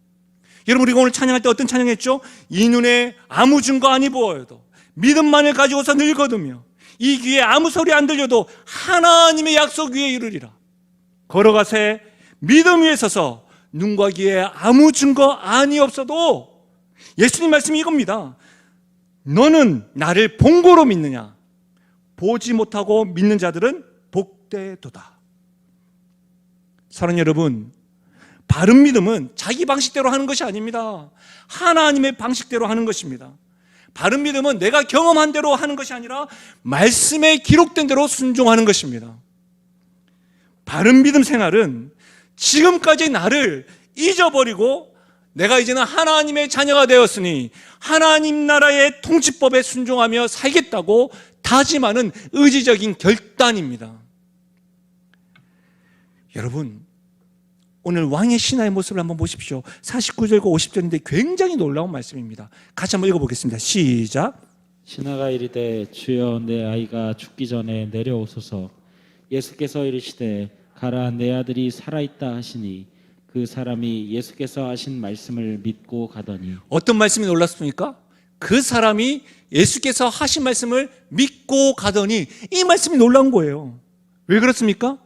여러분, 우리가 오늘 찬양할 때 어떤 찬양했죠? 이 눈에 아무 증거 아니 보여도 믿음만을 가지고서 늘 거두며 이 귀에 아무 소리 안 들려도 하나님의 약속 위에 이르리라. 걸어가세 믿음 위에 서서 눈과 귀에 아무 증거 아니 없어도 예수님 말씀이 이겁니다. 너는 나를 본고로 믿느냐? 보지 못하고 믿는 자들은 복되도다. 사랑하는 여러분, 바른 믿음은 자기 방식대로 하는 것이 아닙니다. 하나님의 방식대로 하는 것입니다. 바른 믿음은 내가 경험한 대로 하는 것이 아니라 말씀에 기록된 대로 순종하는 것입니다. 바른 믿음 생활은 지금까지 나를 잊어버리고 내가 이제는 하나님의 자녀가 되었으니 하나님 나라의 통치법에 순종하며 살겠다고 다짐하는 의지적인 결단입니다. 여러분, 오늘 왕의 신하의 모습을 한번 보십시오. 49절과 50절인데 굉장히 놀라운 말씀입니다. 같이 한번 읽어보겠습니다. 시작. 신하가 이르되 주여 내 아이가 죽기 전에 내려오소서. 예수께서 이르시되 가라 내 아들이 살아있다 하시니 그 사람이 예수께서 하신 말씀을 믿고 가더니. 어떤 말씀이 놀랐습니까? 그 사람이 예수께서 하신 말씀을 믿고 가더니, 이 말씀이 놀라운 거예요. 왜 그렇습니까?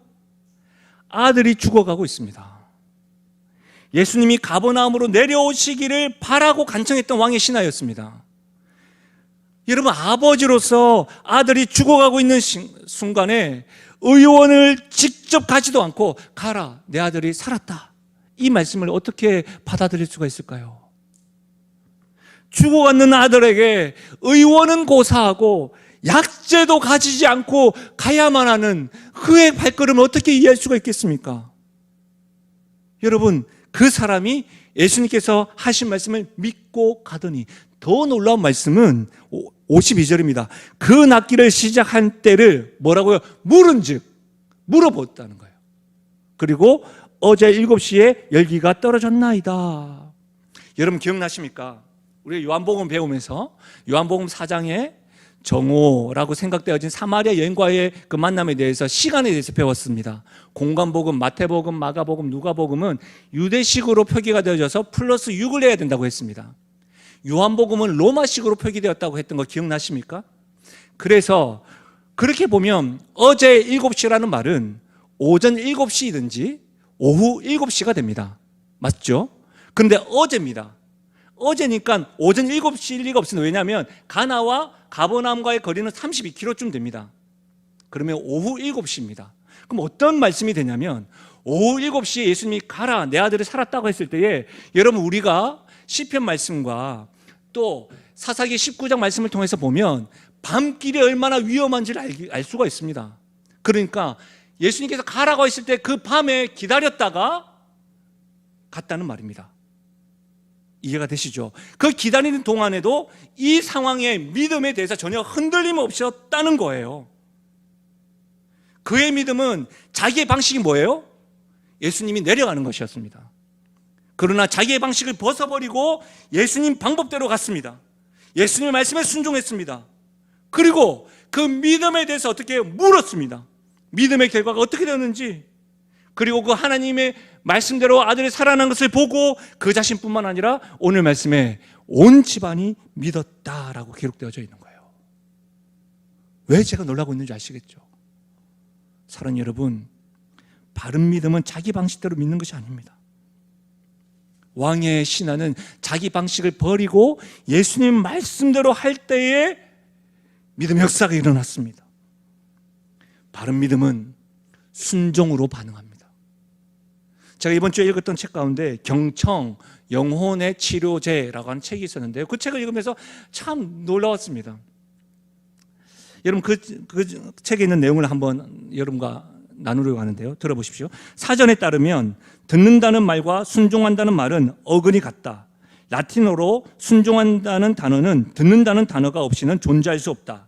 아들이 죽어가고 있습니다. 예수님이 가버나움으로 내려오시기를 바라고 간청했던 왕의 신하였습니다. 여러분, 아버지로서 아들이 죽어가고 있는 순간에 의원을 직접 가지도 않고 가라 내 아들이 살았다, 이 말씀을 어떻게 받아들일 수가 있을까요? 죽어가는 아들에게 의원은 고사하고 약제도 가지지 않고 가야만 하는 그의 발걸음을 어떻게 이해할 수가 있겠습니까? 여러분, 그 사람이 예수님께서 하신 말씀을 믿고 가더니, 더 놀라운 말씀은 52절입니다. 그 낫기를 시작한 때를 뭐라고요? 물은즉 물어보았다는 거예요. 그리고 어제 7시에 열기가 떨어졌나이다. 여러분 기억나십니까? 우리 요한복음 배우면서 요한복음 4장에 정오라고 생각되어진 사마리아 여인과의 그 만남에 대해서 시간에 대해서 배웠습니다. 공간복음, 마태복음, 마가복음, 누가복음은 유대식으로 표기가 되어져서 플러스 6을 해야 된다고 했습니다. 요한복음은 로마식으로 표기되었다고 했던 거 기억나십니까? 그래서 그렇게 보면 어제 7시라는 말은 오전 7시든지 오후 7시가 됩니다. 맞죠? 그런데 어제입니다. 어제니까 오전 7시일 리가 없습니다. 왜냐하면 가나와 가버나움과의 거리는 32km쯤 됩니다. 그러면 오후 7시입니다. 그럼 어떤 말씀이 되냐면 오후 7시에 예수님이 가라 내 아들이 살았다고 했을 때에 여러분 우리가 시편 말씀과 또 사사기 19장 말씀을 통해서 보면 밤길이 얼마나 위험한지를 알 수가 있습니다. 그러니까 예수님께서 가라고 했을 때 그 밤에 기다렸다가 갔다는 말입니다. 이해가 되시죠? 그 기다리는 동안에도 이 상황의 믿음에 대해서 전혀 흔들림 없었다는 거예요. 그의 믿음은 자기의 방식이 뭐예요? 예수님이 내려가는 것이었습니다. 그러나 자기의 방식을 벗어버리고 예수님 방법대로 갔습니다. 예수님의 말씀에 순종했습니다. 그리고 그 믿음에 대해서 어떻게 물었습니다. 믿음의 결과가 어떻게 되었는지, 그리고 그 하나님의 말씀대로 아들이 살아난 것을 보고 그 자신뿐만 아니라 오늘 말씀에 온 집안이 믿었다라고 기록되어져 있는 거예요. 왜 제가 놀라고 있는지 아시겠죠? 사랑하는 여러분, 바른 믿음은 자기 방식대로 믿는 것이 아닙니다. 왕의 신하는 자기 방식을 버리고 예수님 말씀대로 할 때에 믿음의 역사가 일어났습니다. 바른 믿음은 순종으로 반응합니다. 제가 이번 주에 읽었던 책 가운데 경청 영혼의 치료제라고 하는 책이 있었는데요. 그 책을 읽으면서 참 놀라웠습니다. 여러분 그 책에 있는 내용을 한번 여러분과 나누려고 하는데요. 들어보십시오. 사전에 따르면 듣는다는 말과 순종한다는 말은 어근이 같다. 라틴어로 순종한다는 단어는 듣는다는 단어가 없이는 존재할 수 없다.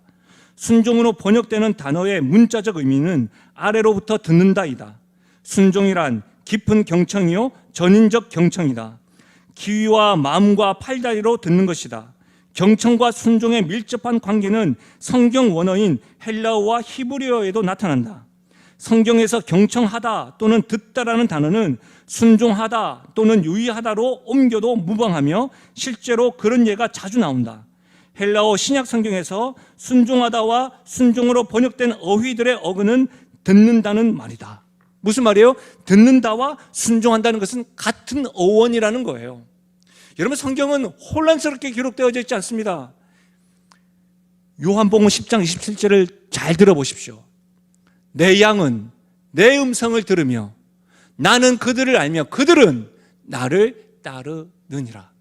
순종으로 번역되는 단어의 문자적 의미는 아래로부터 듣는다이다. 순종이란 깊은 경청이요 전인적 경청이다. 귀와 마음과 팔다리로 듣는 것이다. 경청과 순종의 밀접한 관계는 성경 원어인 헬라어와 히브리어에도 나타난다. 성경에서 경청하다 또는 듣다라는 단어는 순종하다 또는 유의하다로 옮겨도 무방하며 실제로 그런 예가 자주 나온다. 헬라어 신약 성경에서 순종하다와 순종으로 번역된 어휘들의 어근은 듣는다는 말이다. 무슨 말이에요? 듣는다와 순종한다는 것은 같은 어원이라는 거예요. 여러분 성경은 혼란스럽게 기록되어져 있지 않습니다. 요한복음 10장 27절을 잘 들어보십시오. 내 양은 내 음성을 들으며 나는 그들을 알며 그들은 나를 따르느니라.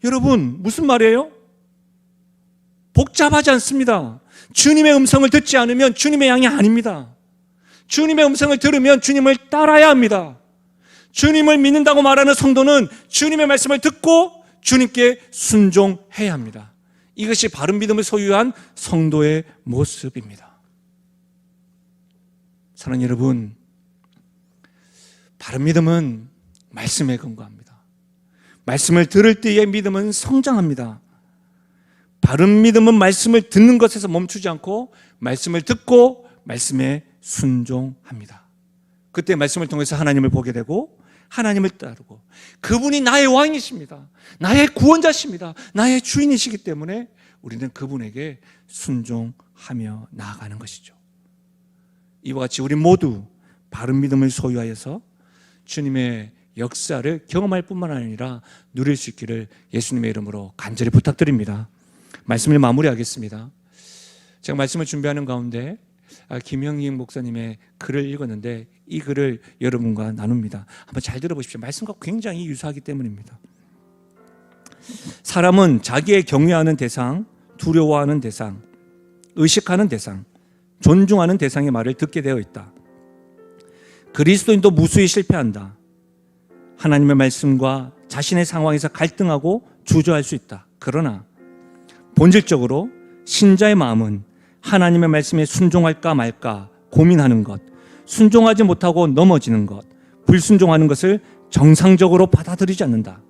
여러분 무슨 말이에요? 복잡하지 않습니다. 주님의 음성을 듣지 않으면 주님의 양이 아닙니다. 주님의 음성을 들으면 주님을 따라야 합니다. 주님을 믿는다고 말하는 성도는 주님의 말씀을 듣고 주님께 순종해야 합니다. 이것이 바른 믿음을 소유한 성도의 모습입니다. 사랑하는 여러분, 바른 믿음은 말씀에 근거합니다. 말씀을 들을 때의 믿음은 성장합니다. 바른 믿음은 말씀을 듣는 것에서 멈추지 않고 말씀을 듣고 말씀에 순종합니다. 그때 말씀을 통해서 하나님을 보게 되고 하나님을 따르고 그분이 나의 왕이십니다. 나의 구원자십니다. 나의 주인이시기 때문에 우리는 그분에게 순종하며 나아가는 것이죠. 이와 같이 우리 모두 바른 믿음을 소유하여서 주님의 역사를 경험할 뿐만 아니라 누릴 수 있기를 예수님의 이름으로 간절히 부탁드립니다. 말씀을 마무리하겠습니다. 제가 말씀을 준비하는 가운데 김영익 목사님의 글을 읽었는데 이 글을 여러분과 나눕니다. 한번 잘 들어보십시오. 말씀과 굉장히 유사하기 때문입니다. 사람은 자기의 경외하는 대상, 두려워하는 대상, 의식하는 대상, 존중하는 대상의 말을 듣게 되어 있다. 그리스도인도 무수히 실패한다. 하나님의 말씀과 자신의 상황에서 갈등하고 주저할 수 있다. 그러나 본질적으로 신자의 마음은 하나님의 말씀에 순종할까 말까 고민하는 것, 순종하지 못하고 넘어지는 것, 불순종하는 것을 정상적으로 받아들이지 않는다.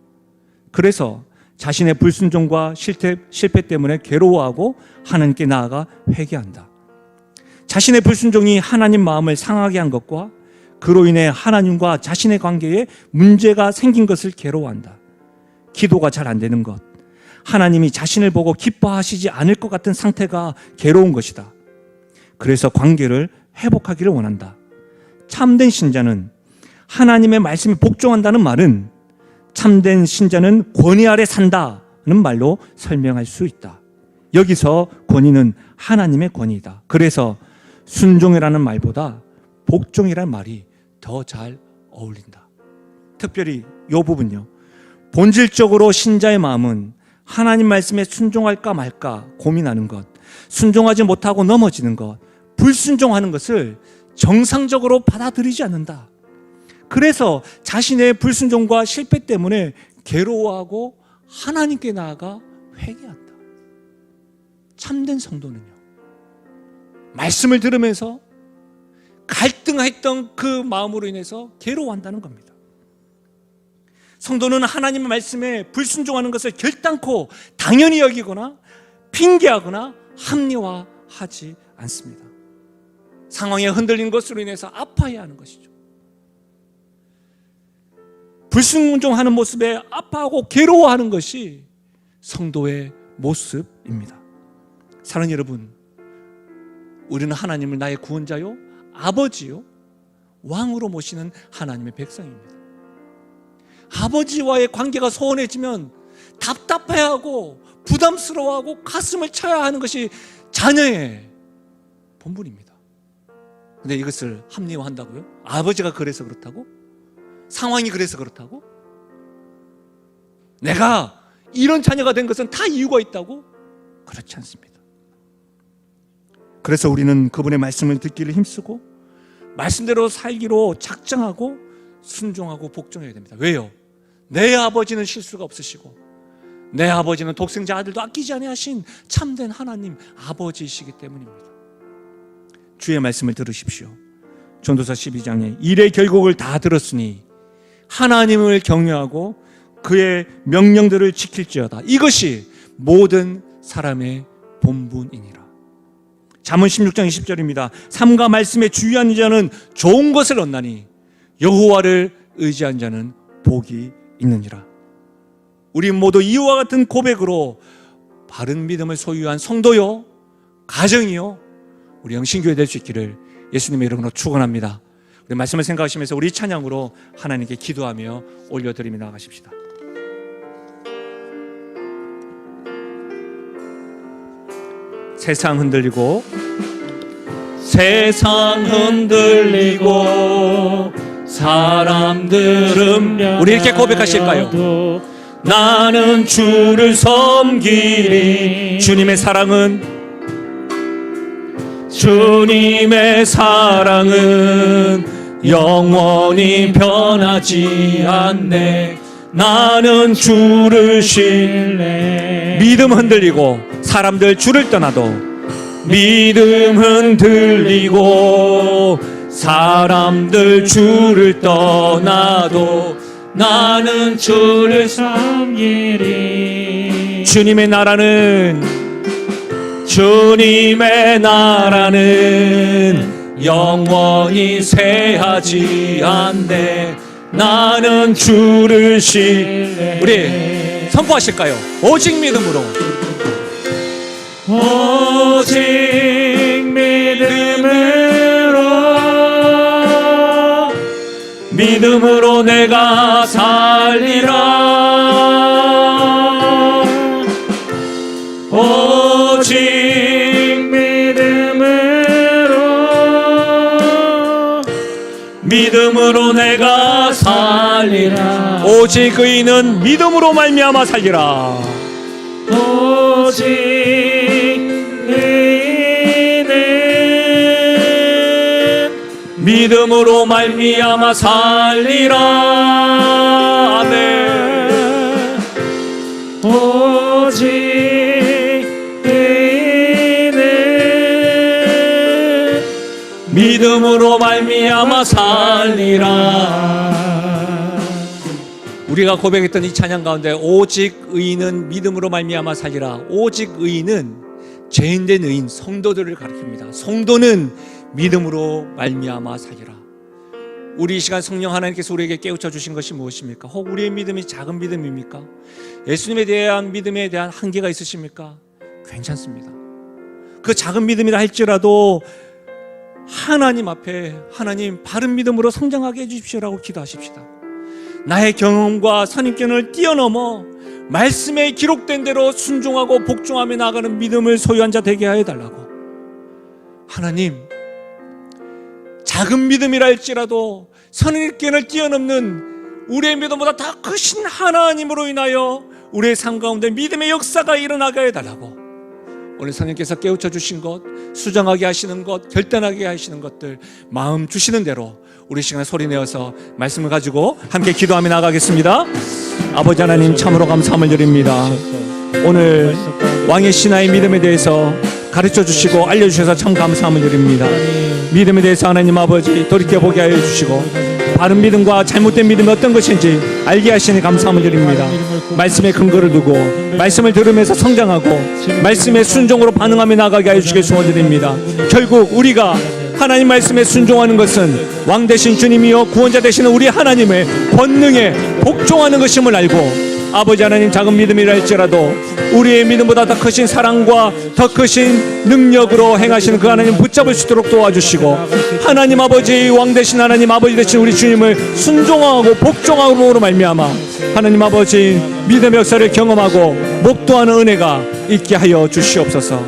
그래서 자신의 불순종과 실패 때문에 괴로워하고 하나님께 나아가 회개한다. 자신의 불순종이 하나님 마음을 상하게 한 것과 그로 인해 하나님과 자신의 관계에 문제가 생긴 것을 괴로워한다. 기도가 잘 안 되는 것, 하나님이 자신을 보고 기뻐하시지 않을 것 같은 상태가 괴로운 것이다. 그래서 관계를 회복하기를 원한다. 참된 신자는 하나님의 말씀에 복종한다는 말은 참된 신자는 권위 아래 산다는 말로 설명할 수 있다. 여기서 권위는 하나님의 권위이다. 그래서 순종이라는 말보다 복종이라는 말이 더 잘 어울린다. 특별히 이 부분요. 본질적으로 신자의 마음은 하나님 말씀에 순종할까 말까 고민하는 것, 순종하지 못하고 넘어지는 것, 불순종하는 것을 정상적으로 받아들이지 않는다. 그래서 자신의 불순종과 실패 때문에 괴로워하고 하나님께 나아가 회개한다. 참된 성도는요, 말씀을 들으면서 갈등했던 그 마음으로 인해서 괴로워한다는 겁니다. 성도는 하나님의 말씀에 불순종하는 것을 결단코 당연히 여기거나 핑계하거나 합리화하지 않습니다. 상황에 흔들린 것으로 인해서 아파해야 하는 것이죠. 불순종하는 모습에 아파하고 괴로워하는 것이 성도의 모습입니다. 사랑하는 여러분, 우리는 하나님을 나의 구원자요, 아버지요, 왕으로 모시는 하나님의 백성입니다. 아버지와의 관계가 소원해지면 답답해하고 부담스러워하고 가슴을 쳐야 하는 것이 자녀의 본분입니다. 근데 이것을 합리화한다고요? 아버지가 그래서 그렇다고? 상황이 그래서 그렇다고? 내가 이런 자녀가 된 것은 다 이유가 있다고? 그렇지 않습니다. 그래서 우리는 그분의 말씀을 듣기를 힘쓰고 말씀대로 살기로 작정하고 순종하고 복종해야 됩니다. 왜요? 내 아버지는 실수가 없으시고 내 아버지는 독생자 아들도 아끼지 아니하신 참된 하나님 아버지이시기 때문입니다. 주의 말씀을 들으십시오. 전도서 12장에 일의 결국을 다 들었으니 하나님을 경외하고 그의 명령들을 지킬지어다. 이것이 모든 사람의 본분이니라. 잠언 16장 20절입니다. 삼가 말씀에 주의한 자는 좋은 것을 얻나니 여호와를 의지한 자는 복이 있느니라. 우리 모두 이와 같은 고백으로 바른 믿음을 소유한 성도요, 가정이요, 우리 영신교회 될 수 있기를 예수님의 이름으로 축원합니다. 우리 말씀을 생각하시면서 우리 찬양으로 하나님께 기도하며 올려드리며 나가십시다. 세상 흔들리고 사람들은 우리 이렇게 고백하실까요? 나는 주를 섬기리. 주님의 사랑은 영원히 변하지 않네. 나는 주를 신뢰. 믿음 흔들리고 사람들 주를 떠나도, 믿음 흔들리고 사람들 주를 떠나도 나는 주를 섬기리. 주님의 나라는 영원히 쇠하지 않네. 나는 주를 신뢰. 우리 선포하실까요? 오직 믿음으로, 오직 믿음으로 내가 살리라. 오직 믿음으로 내가 살리라. 오직 의인은 믿음으로 말미암아 살리라. 오직 믿음으로 말미암아 살리라. 아멘. 오직 의인은 믿음으로 말미암아 살리라. 우리가 고백했던 이 찬양 가운데 오직 의인은 믿음으로 말미암아 살리라. 오직 의인은 죄인된 의인 성도들을 가리킵니다. 성도는 믿음으로 말미암아 살리라. 우리 이 시간 성령 하나님께서 우리에게 깨우쳐 주신 것이 무엇입니까? 혹 우리의 믿음이 작은 믿음입니까? 예수님에 대한 믿음에 대한 한계가 있으십니까? 괜찮습니다. 그 작은 믿음이라 할지라도 하나님 앞에 하나님 바른 믿음으로 성장하게 해주십시오라고 기도하십시다. 나의 경험과 선입견을 뛰어넘어 말씀에 기록된 대로 순종하고 복종하며 나아가는 믿음을 소유한 자 되게 하여 달라고. 하나님, 작은 믿음이라 할지라도 선입견을 뛰어넘는 우리의 믿음보다 더 크신 하나님으로 인하여 우리의 삶 가운데 믿음의 역사가 일어나게 해달라고. 오늘 성령께서 깨우쳐 주신 것, 수정하게 하시는 것, 결단하게 하시는 것들 마음 주시는 대로 우리 시간에 소리내어서 말씀을 가지고 함께 기도하며 나가겠습니다. 아버지 하나님, 참으로 감사함을 드립니다. 오늘 왕의 신하의 믿음에 대해서 가르쳐 주시고 알려주셔서 참 감사함을 드립니다. 믿음에 대해서 하나님 아버지 돌이켜보게 하여 주시고 바른 믿음과 잘못된 믿음이 어떤 것인지 알게 하시니 감사함을 드립니다. 말씀에 근거를 두고 말씀을 들으면서 성장하고 말씀에 순종으로 반응하며 나가게 하여 주시길 소원드립니다. 결국 우리가 하나님 말씀에 순종하는 것은 왕 되신 주님이요 구원자 되시는 우리 하나님의 권능에 복종하는 것임을 알고, 아버지 하나님, 작은 믿음이라 할지라도 우리의 믿음보다 더 크신 사랑과 더 크신 능력으로 행하시는 그 하나님 붙잡을 수 있도록 도와주시고, 하나님 아버지, 왕 되신 하나님 아버지 되신 우리 주님을 순종하고 복종함으로 말미암아 하나님 아버지 믿음의 역사를 경험하고 목도하는 은혜가 있게 하여 주시옵소서.